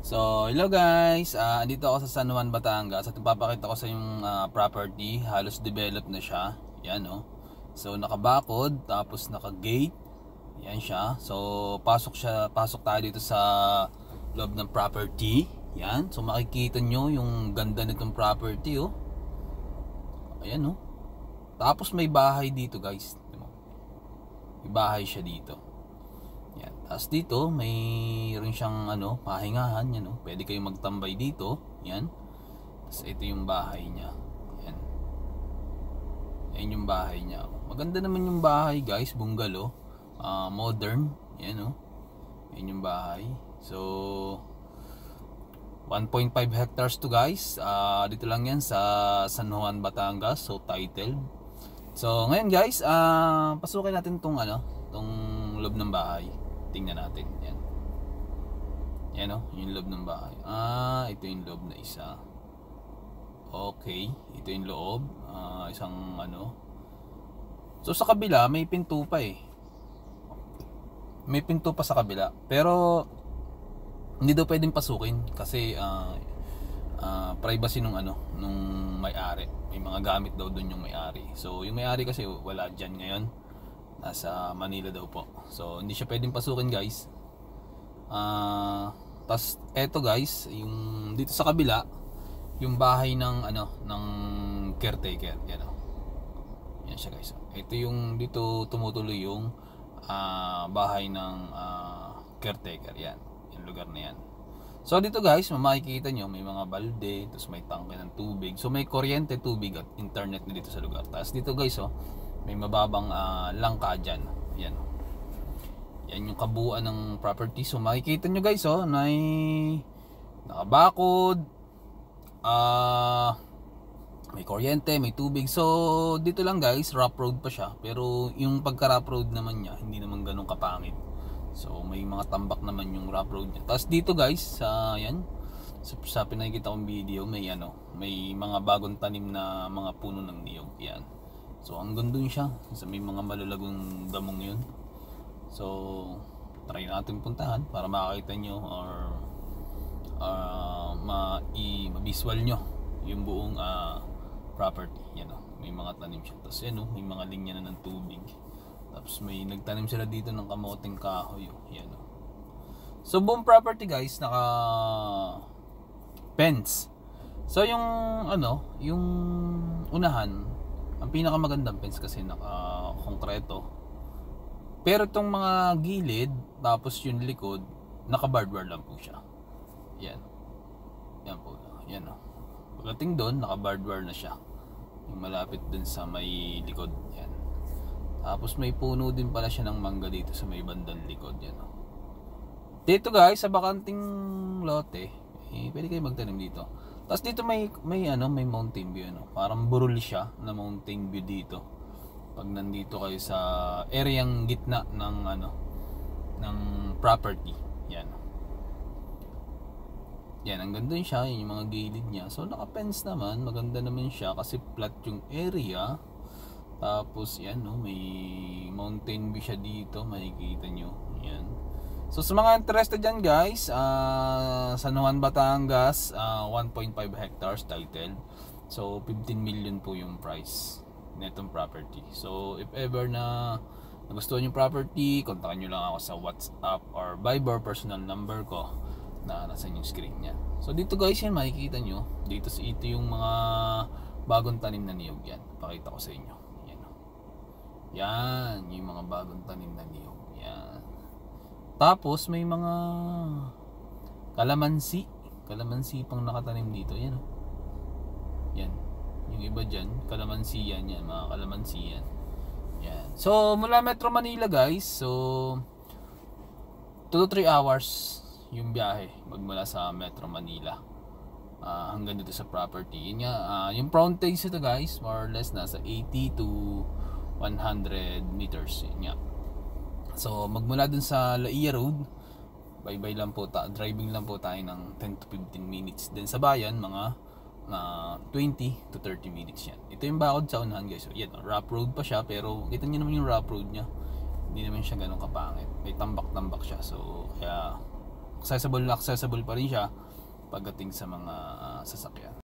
So, hello guys. Andito ako sa San Juan, Batangas at ipapakita ko sa yung property. Halos developed na siya. Yan oh. So, nakabakod, tapos naka-gate. Yan siya. So, pasok tayo dito sa loob ng property. Yan. So, makikita nyo yung ganda nitong property oh. Ayan oh. Tapos may bahay dito guys. May bahay siya dito. Yan. Tapos dito mayroon siyang pahingahan, yan oh. Pwede kayong magtambay dito. Yan. Tapos ito yung bahay niya. Yan. Yan yung bahay niya. Maganda naman yung bahay, guys, bungalow. Modern. Yan oh. Yan yung bahay. So 1.5 hectares to guys. Dito lang yan sa San Juan, Batangas. So titled. So ngayon guys, pasukin natin tong tong loob ng bahay. Tingnan natin. Yan. Yan o. Yung loob ng bahay. Ito yung loob na isa. Okay. Ito yung loob. Isang So sa kabila, may pinto pa eh. May pinto pa sa kabila. Pero hindi daw pwedeng pasukin. Kasi privacy nung may-ari. May mga gamit daw dun yung may-ari. So yung may-ari kasi wala dyan ngayon. Nasa Manila daw po. So hindi siya pwedeng pasukin guys. Tas eto guys, yung dito sa kabila, yung bahay ng ng caretaker, yan oh. Yan siya guys. Ito yung dito tumutuloy yung bahay ng caretaker, yan. Yung lugar na yan. So dito guys, makikita nyo may mga balde, tapos may tangke ng tubig. So may kuryente, tubig at internet na dito sa lugar. Tapos dito guys oh, may mababang langka dyan. Yan. Yan yung kabuuan ng property. So makikita nyo guys oh, nakabakod, may kuryente, may tubig. So dito lang guys, rough road pa siya. Pero yung pagka rough road naman niya, hindi naman ganun kapangit. So may mga tambak naman yung rough road niya. Tapos dito guys, yan, sa pinakikita kong video, may mga bagong tanim na mga puno ng niyog. Yan. So hanggang dun siya, so, may mga malalagong damong yun. So try natin puntahan para makakita nyo or ma-visual nyo yung buong property. Yan o, may mga tanim siya. Tapos yan o, may mga linya na ng tubig. Tapos may nagtanim sila dito ng kamoting kahoy. Yan o. So buong property guys, naka fence. So yung yung unahan, ang pinakamagandang fence kasi naka-konkreto. Pero itong mga gilid, tapos yung likod, naka-barbed wire lang po siya. Yan. Yan po. Yan o. Pagdating doon, naka-barbed wire na siya. Yung malapit dun sa may likod. Yan. Tapos may puno din pala siya ng mangga dito sa may bandang likod. Yan o. Dito guys, sa bakanting lote, pwede kayo magtanim dito. Tapos dito may mountain view Parang burol siya na mountain view dito. Pag nandito kayo sa areang gitna ng ng property. Yan. Yan, ang ganda siya, yung mga gilid niya. So naka-fence naman, maganda naman siya kasi flat yung area. Tapos yan may mountain view siya dito, makikita nyo. Yan. So sa mga interested dyan guys, San Juan, Batangas, 1.5 hectares titled. So 15 million po yung price netong property. So if ever na nagustuhan yung property, kontakin nyo lang ako sa WhatsApp or Viber, personal number ko na nasa yung screen niya. So dito guys, yan makikita nyo. Ito yung mga bagong tanim na niyog. Yan, pakita ko sa inyo. Yan, yan yung mga bagong tanim na niyog. Yan. Tapos may mga kalamansi pang nakatanim dito. Yan oh. Yan. Yung iba dyan, kalamansi yan. Yan, mga kalamansi yan. Yan. So mula Metro Manila guys, so 2 to 3 hours yung biyahe magmula sa Metro Manila hanggang dito sa property. Yun nga, yung frontage ito guys, more or less nasa 80 to 100 meters. Yun nga. So magmula dun sa Laia Road, bye-bye lang po driving lang po tayo ng 10 to 15 minutes. Then sa bayan, mga 20 to 30 minutes yan. Ito yung bakod sa unahan guys. So yan, rough road pa siya, pero kita nyo naman yung rough road nya. Hindi naman siya ganun kapangit. May tambak-tambak siya. So kaya accessible na accessible pa rin siya pagdating sa mga sasakyan.